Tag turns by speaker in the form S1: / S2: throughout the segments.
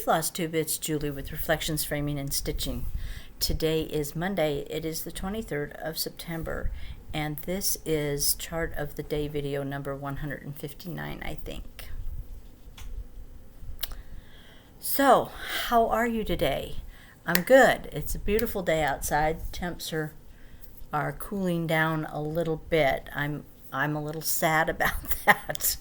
S1: Floss Tube, it's Julie with Reflections Framing and Stitching. Today is Monday. It is the 23rd of September, and this is Chart of the Day video number 159, I think. So, how are you today? I'm good. It's a beautiful day outside. Temps are cooling down a little bit. I'm a little sad about that.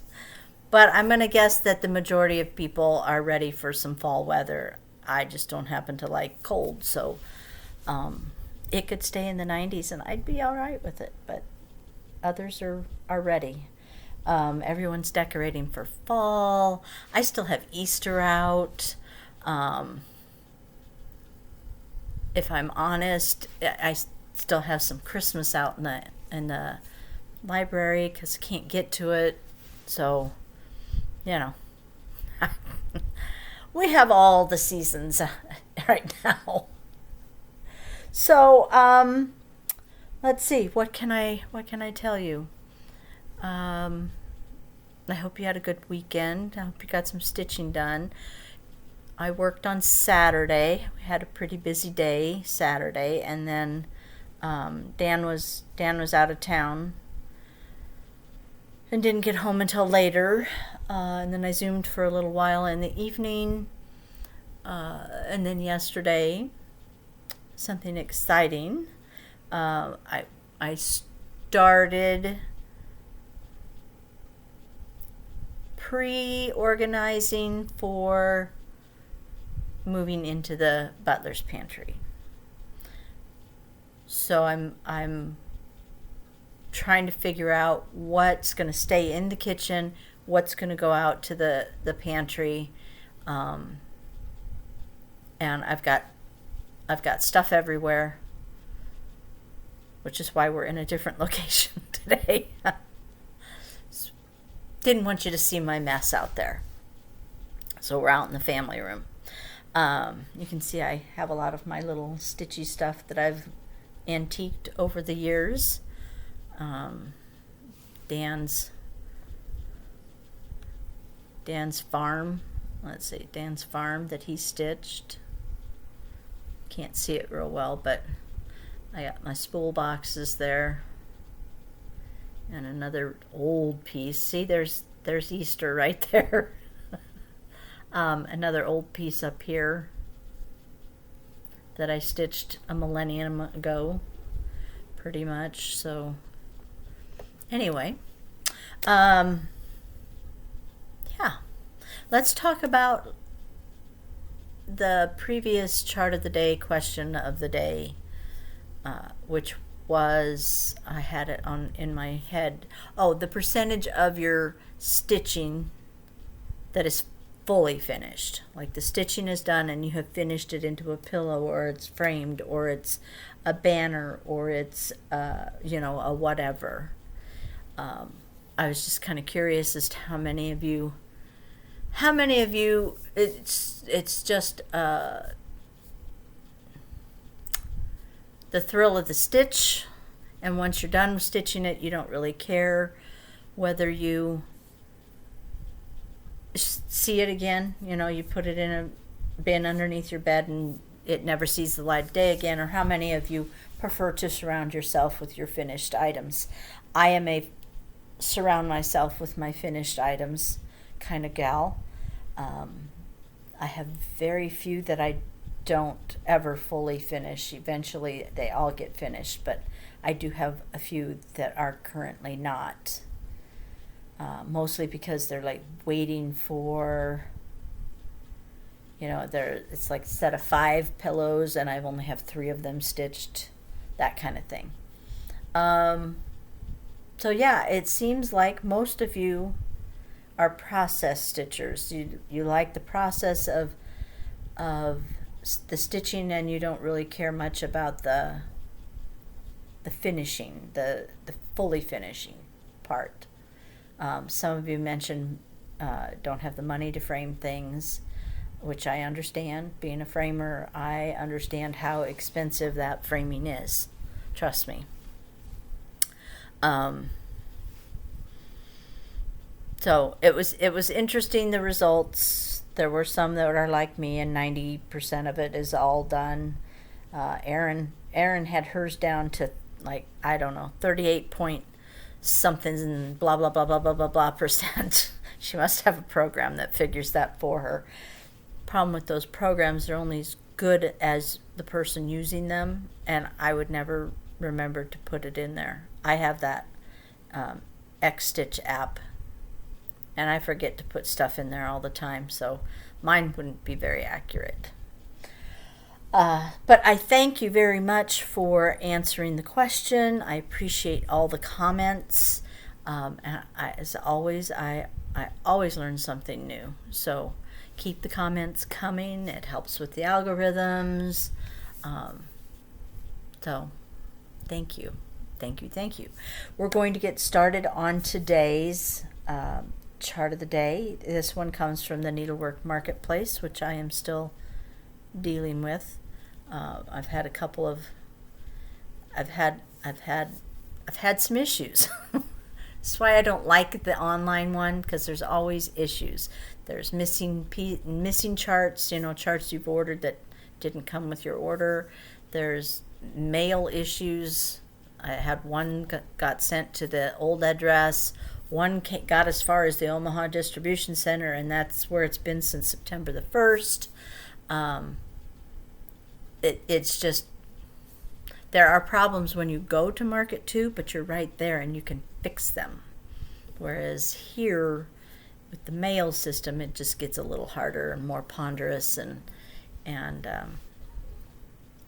S1: But I'm going to guess that the majority of people are ready for some fall weather. I just don't happen to like cold, so it could stay in the 90s and I'd be all right with it. But others are ready. Everyone's decorating for fall. I still have Easter out. If I'm honest, I still have some Christmas out in the library because I can't get to it. So, you know, we have all the seasons right now. So, let's see. What can I tell you? I hope you had a good weekend. I hope you got some stitching done. I worked on Saturday. We had a pretty busy day Saturday, and then Dan was out of town and didn't get home until later. And then I Zoomed for a little while in the evening. And then yesterday, something exciting. I started pre-organizing for moving into the butler's pantry. So I'm trying to figure out what's going to stay in the kitchen, what's going to go out to the pantry, and I've got stuff everywhere, which is why we're in a different location today. Didn't want you to see my mess out there, so we're out in the family room. You can see I have a lot of my little stitchy stuff that I've antiqued over the years. Dan's farm. Let's see, Dan's farm that he stitched. Can't see it real well, but I got my spool boxes there. And another old piece. See, there's Easter right there. Another old piece up here that I stitched a millennium ago, pretty much. So anyway, yeah, let's talk about the previous chart of the day question of the day, which was, I had it in my head. Oh, the percentage of your stitching that is fully finished. Like the stitching is done and you have finished it into a pillow, or it's framed, or it's a banner, or it's a whatever. I was just kind of curious as to how many of you it's just the thrill of the stitch, and once you're done stitching it, you don't really care whether you see it again. You put it in a bin underneath your bed and it never sees the light of day again, or how many of you prefer to surround yourself with your finished items. I am a surround myself with my finished items kind of gal. I have very few that I don't ever fully finish. Eventually they all get finished, but I do have a few that are currently not. Mostly because they're like waiting for, it's like a set of 5 pillows and I've only have 3 of them stitched, that kind of thing. So yeah, it seems like most of you are process stitchers. You like the process of the stitching, and you don't really care much about the finishing, the fully finishing part. Some of you mentioned don't have the money to frame things, which I understand. Being a framer, I understand how expensive that framing is. Trust me. So it was interesting, the results There were some that are like me, and 90% of it is all done. Erin had hers down to, like, I don't know, 38 point something and blah blah blah blah blah blah blah percent. She must have a program that figures that for her. Problem with those programs, they're only as good as the person using them, and I would never remember to put it in there. I have that X-Stitch app, and I forget to put stuff in there all the time, so mine wouldn't be very accurate. But I thank you very much for answering the question. I appreciate all the comments. And as always, I always learn something new. So keep the comments coming. It helps with the algorithms. So thank you. Thank you. Thank you. We're going to get started on today's chart of the day. This one comes from the Needlework Marketplace, which I am still dealing with. I've had a couple of, I've had some issues. That's why I don't like the online one, because there's always issues. There's missing charts, charts you've ordered that didn't come with your order. There's mail issues. I had one got sent to the old address. One got as far as the Omaha Distribution Center, and that's where it's been since September the 1st. It's just, there are problems when you go to Market too, but you're right there and you can fix them. Whereas here, with the mail system, it just gets a little harder and more ponderous, and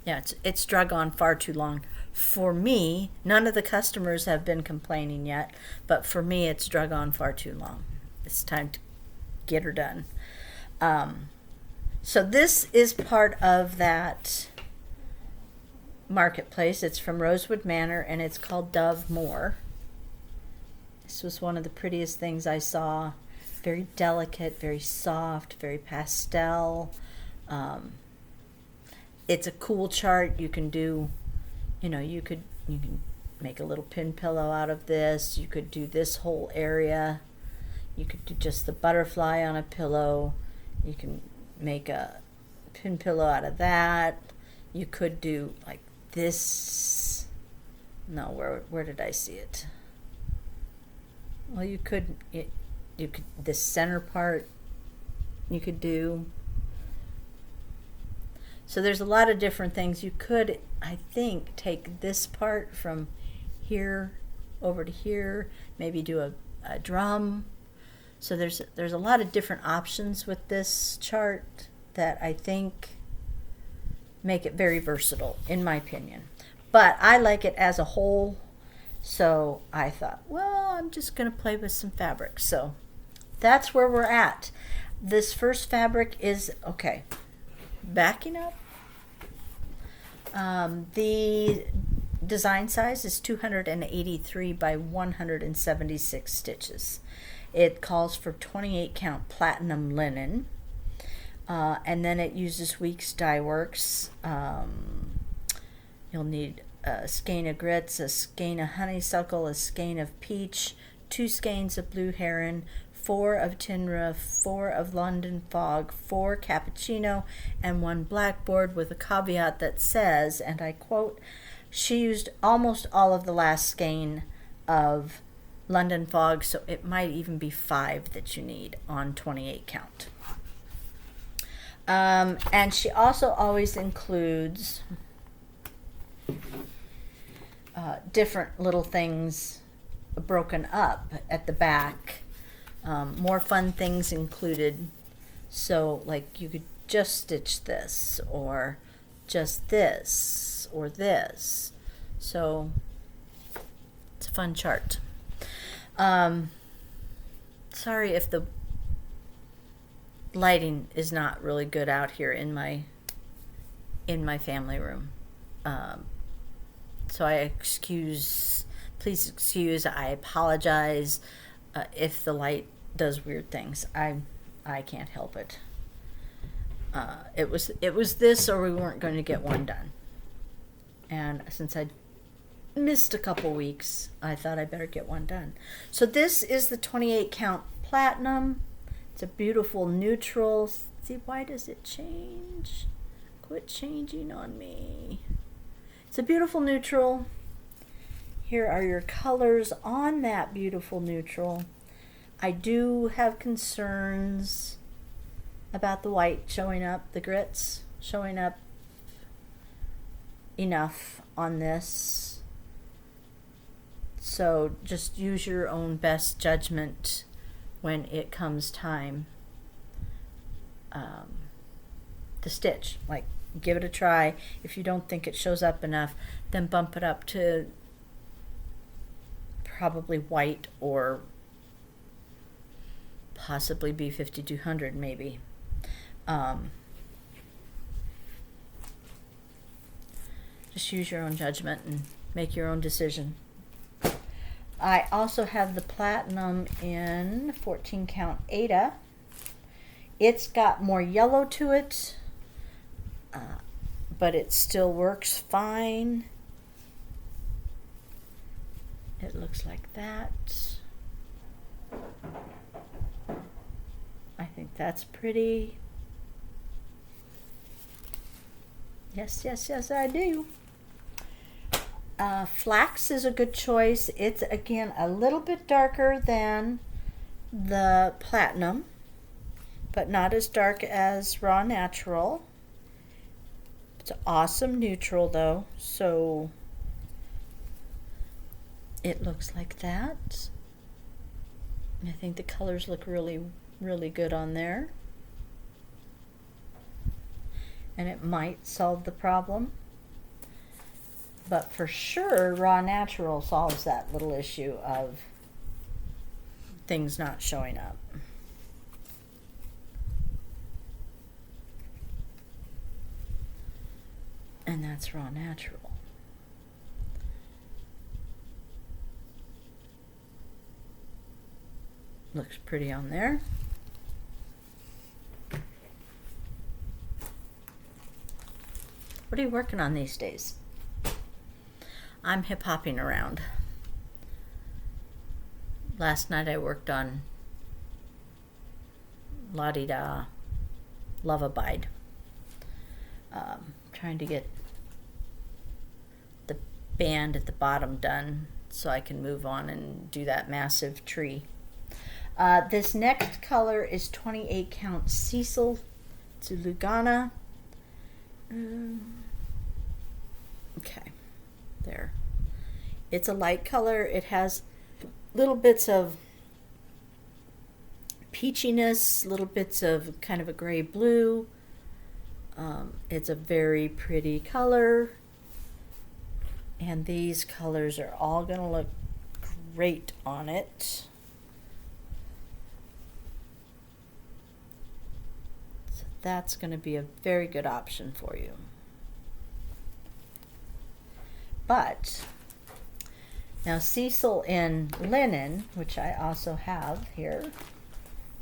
S1: yeah, it's drug on far too long. For me, none of the customers have been complaining yet, but for me, it's drug on far too long. It's time to get her done. So this is part of that marketplace. It's from Rosewood Manor, and it's called Dove Moor. This was one of the prettiest things I saw. Very delicate, very soft, very pastel. It's a cool chart. You can do, you can make a little pin pillow out of this. You could do this whole area. You could do just the butterfly on a pillow. You can make a pin pillow out of that. You could do like this. No, where did I see it? Well, you could this center part you could do. So there's a lot of different things. You could, I think, take this part from here over to here, maybe do a drum. So there's a lot of different options with this chart that I think make it very versatile, in my opinion. But I like it as a whole, so I thought, well, I'm just going to play with some fabric. So that's where we're at. This first fabric is, okay, backing up. The design size is 283 by 176 stitches. It calls for 28 count platinum linen, and then it uses Weeks Dye Works. You'll need a skein of grits, a skein of honeysuckle, a skein of peach, 2 skeins of blue heron, 4 of tinra, 4 of London fog, 4 cappuccino, and 1 blackboard, with a caveat that says, and I quote, she used almost all of the last skein of London fog, so it might even be 5 that you need on 28 count. And she also always includes different little things broken up at the back. More fun things included. So like you could just stitch this, or just this, or this. So it's a fun chart. Sorry if the lighting is not really good out here in my family room. So please excuse, I apologize if the light does weird things. I can't help it. It was this, or we weren't going to get one done. And since I missed a couple weeks, I thought I better get one done. So this is the 28 count platinum. It's a beautiful neutral. See, why does it change? Quit changing on me. It's a beautiful neutral. Here are your colors on that beautiful neutral. I do have concerns about the white showing up, the grits showing up enough on this. So just use your own best judgment when it comes time to stitch. Like, give it a try. If you don't think it shows up enough, then bump it up to probably white or possibly B5200 maybe. Just use your own judgment and make your own decision. I also have the platinum in 14 count Ada. It's got more yellow to it, but it still works fine. It looks like that. I think that's pretty. Yes, yes, yes, I do. Flax is a good choice. It's, again, a little bit darker than the platinum, but not as dark as raw natural. It's an awesome neutral though, so it looks like that. I think the colors look really, really good on there. And it might solve the problem. But for sure, raw natural solves that little issue of things not showing up. And that's raw natural. Looks pretty on there. What are you working on these days? I'm hip-hopping around. Last night I worked on La-Di-Da Love Abide. Trying to get the band at the bottom done so I can move on and do that massive tree. This next color is 28 count Cecil to Lugana. Okay, there. It's a light color. It has little bits of peachiness, little bits of kind of a gray blue. It's a very pretty color, and these colors are all going to look great on it. So that's going to be a very good option for you. But now Cecil in linen, which I also have here.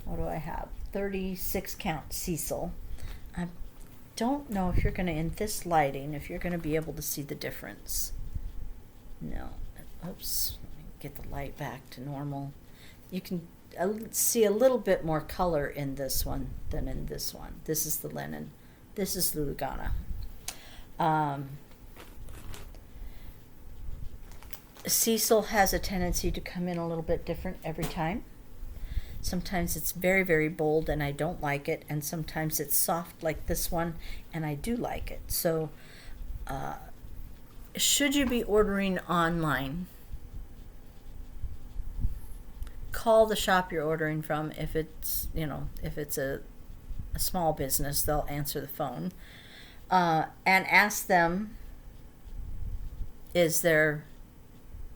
S1: What do I have? 36 count Cecil. I don't know if you're going to, in this lighting, if you're going to be able to see the difference. No. Oops. Let me get the light back to normal. You can see a little bit more color in this one than in this one. This is the linen. This is the Lugana. Cecil has a tendency to come in a little bit different every time. Sometimes it's very, very bold and I don't like it, and sometimes it's soft like this one and I do like it. So should you be ordering online, call the shop you're ordering from. If it's, if it's a small business, they'll answer the phone, and ask them, is their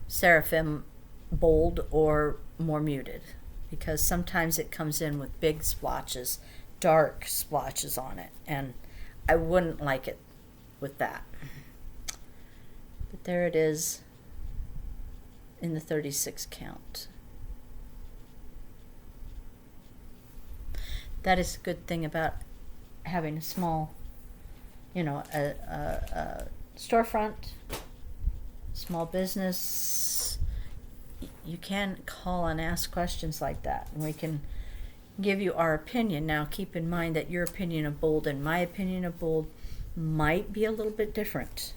S1: seraphim bold or more muted? Because sometimes it comes in with big splotches, dark splotches on it, and I wouldn't like it with that. But there it is in the 36 count. That is a good thing about having a small, a storefront, small business. You can call and ask questions like that, and we can give you our opinion. Now keep in mind that your opinion of bold and my opinion of bold might be a little bit different.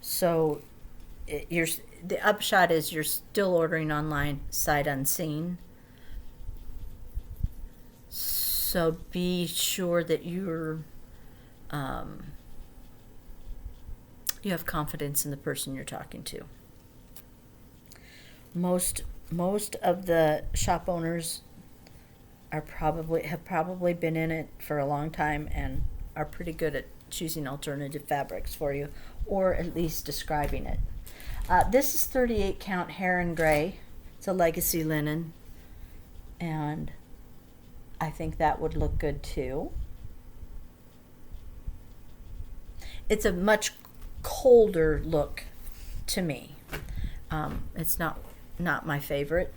S1: So the upshot is you're still ordering online sight unseen. So be sure that you have confidence in the person you're talking to. Most of the shop owners have probably been in it for a long time and are pretty good at choosing alternative fabrics for you, or at least describing it. This is 38 count Heron Gray. It's a legacy linen, and I think that would look good too. It's a much colder look to me. It's not my favorite,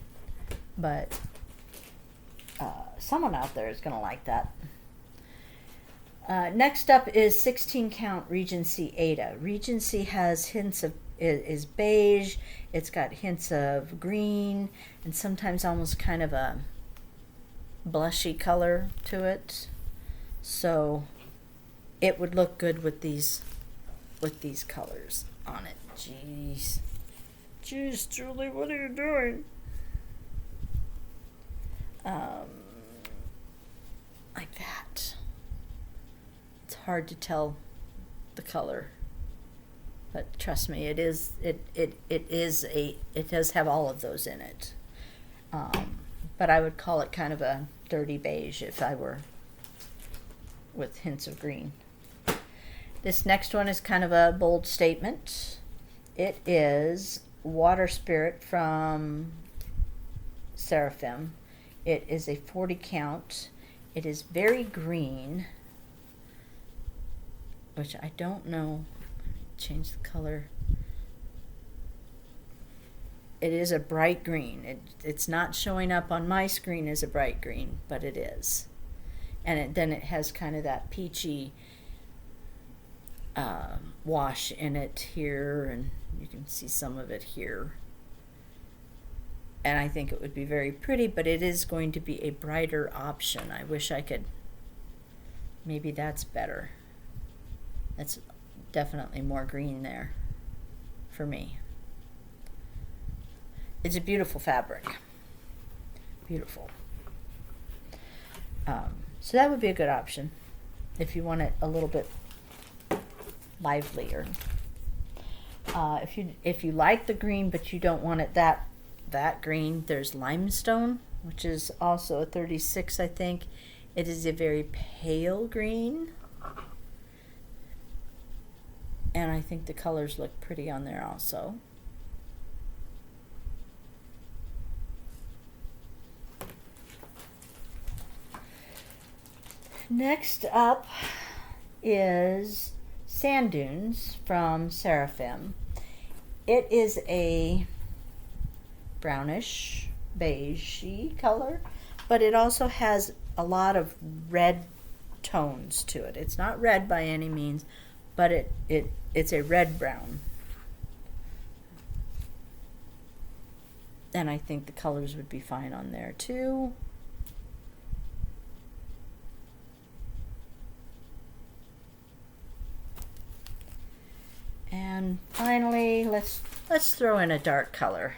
S1: but someone out there is going to like that. Next up is 16 count Regency Ada. Regency has hints of, is beige, it's got hints of green, and sometimes almost kind of a blushy color to it. So it would look good with these colors on it. Jeez, Julie, what are you doing? Like that. It's hard to tell the color, but trust me, it does have all of those in it. But I would call it kind of a dirty beige if I were with hints of green. This next one is kind of a bold statement. It is Water Spirit from Seraphim. It is a 40 count. It is very green, which I don't know. Change the color. It is a bright green. It's not showing up on my screen as a bright green, but it is. And then it has kind of that peachy wash in it here, and you can see some of it here. And I think it would be very pretty, but it is going to be a brighter option. I wish I could, maybe that's better. That's definitely more green there for me. It's a beautiful fabric. Beautiful. So that would be a good option if you want it a little bit livelier. If you like the green but you don't want it that green, there's Limestone, which is also a 36, I think. It is a very pale green, and I think the colors look pretty on there also. Next up is Sand Dunes from Seraphim. It is a brownish beigey color, but it also has a lot of red tones to it. It's not red by any means, but it's a red brown. And I think the colors would be fine on there too. And finally, let's throw in a dark color,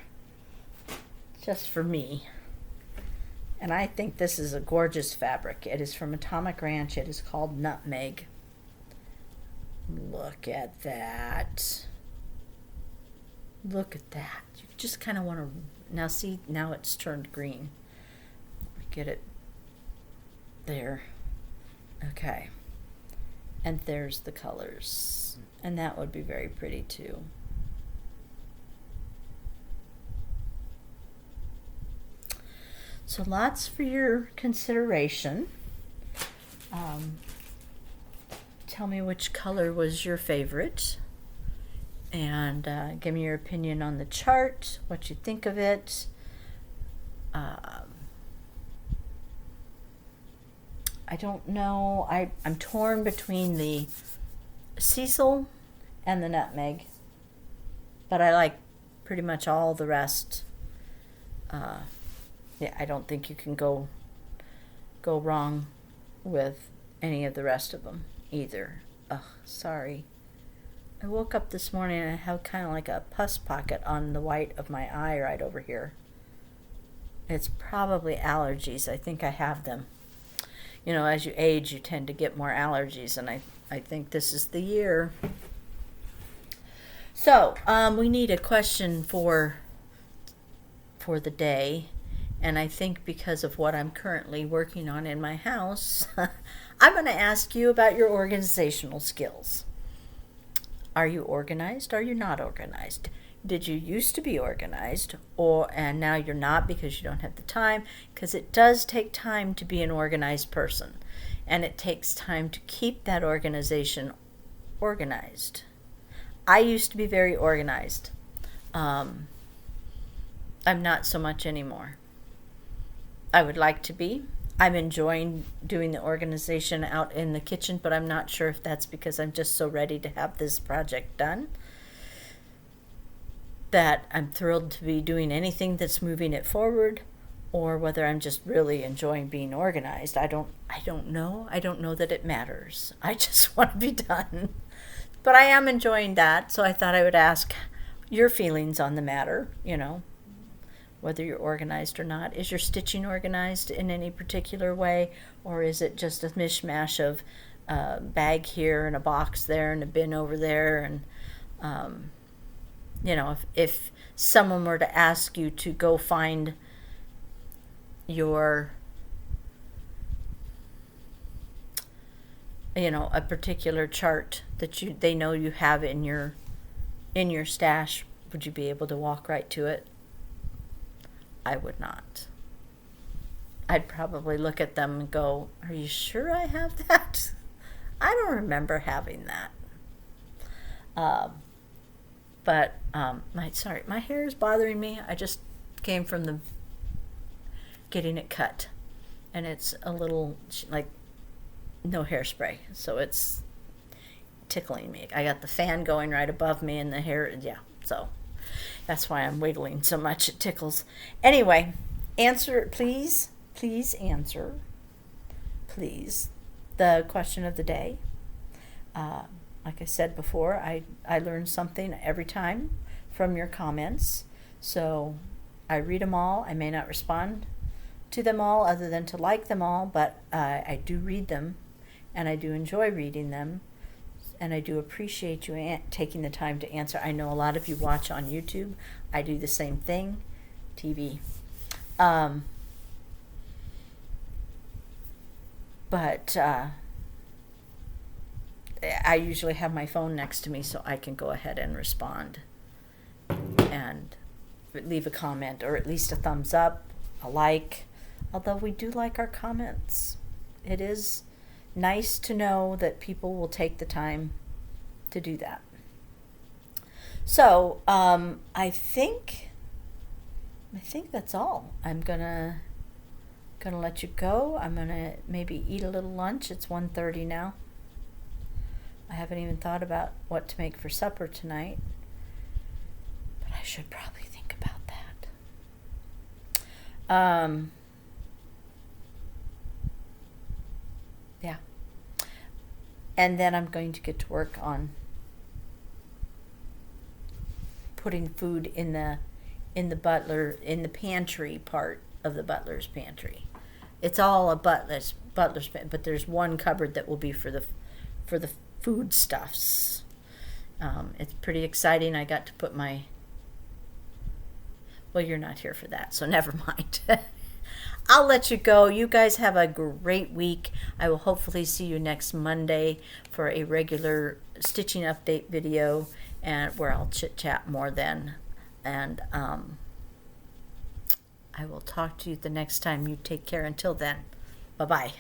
S1: just for me. And I think this is a gorgeous fabric. It is from Atomic Ranch. It is called Nutmeg. Look at that. Look at that. You just kind of want to, now see, now it's turned green. Get it there. Okay. And there's the colors. And that would be very pretty too. So lots for your consideration. Tell me which color was your favorite, and give me your opinion on the chart, what you think of it. I don't know. I'm torn between the Cecil and the Nutmeg, but I like pretty much all the rest Yeah, I don't think you can go wrong with any of the rest of them either. Ugh, sorry. I woke up this morning and I have kind of like a pus pocket on the white of my eye right over here. It's probably allergies. I think I have them. You know, as you age, you tend to get more allergies, and I think this is the year. So, we need a question for the day. And I think because of what I'm currently working on in my house, I'm going to ask you about your organizational skills. Are you organized? Are you not organized? Did you used to be organized, and now you're not because you don't have the time? Because it does take time to be an organized person, and it takes time to keep that organization organized. I used to be very organized. I'm not so much anymore. I would like to be. I'm enjoying doing the organization out in the kitchen, but I'm not sure if that's because I'm just so ready to have this project done that I'm thrilled to be doing anything that's moving it forward, or whether I'm just really enjoying being organized. I don't know. I don't know that it matters. I just want to be done. But I am enjoying that, so I thought I would ask your feelings on the matter, you know. Whether you're organized or not. Is your stitching organized in any particular way, or is it just a mishmash of a bag here and a box there and a bin over there? And you know, if someone were to ask you to go find your, you know, a particular chart that they know you have in your stash, would you be able to walk right to it? I would not. I'd probably look at them and go, "Are you sure I have that? I don't remember having that." My hair is bothering me. I just came from getting it cut, and it's a little like no hairspray, so it's tickling me. I got the fan going right above me, and the hair, yeah, so. That's why I'm wiggling so much, it tickles. Anyway, answer, please answer, please, the question of the day. Like I said before, I learn something every time from your comments. So I read them all. I may not respond to them all other than to like them all, but I do read them, and I do enjoy reading them. And I do appreciate you taking the time to answer. I know a lot of you watch on YouTube. I do the same thing. TV. But I usually have my phone next to me so I can go ahead and respond and leave a comment, or at least a thumbs up, a like. Although we do like our comments. It is nice to know that people will take the time to do that. So I think that's all. I'm gonna let you go. I'm gonna maybe eat a little lunch. It's 1:30 now. I haven't even thought about what to make for supper tonight, but I should probably think about that. Yeah. And then I'm going to get to work on putting food in the pantry part of the butler's pantry. It's all a butler's but there's one cupboard that will be for the food stuffs. It's pretty exciting. I got to put well, you're not here for that, so never mind. I'll let you go. You guys have a great week. I will hopefully see you next Monday for a regular stitching update video, and where I'll chit chat more then. And I will talk to you the next time. You take care until then. Bye-bye.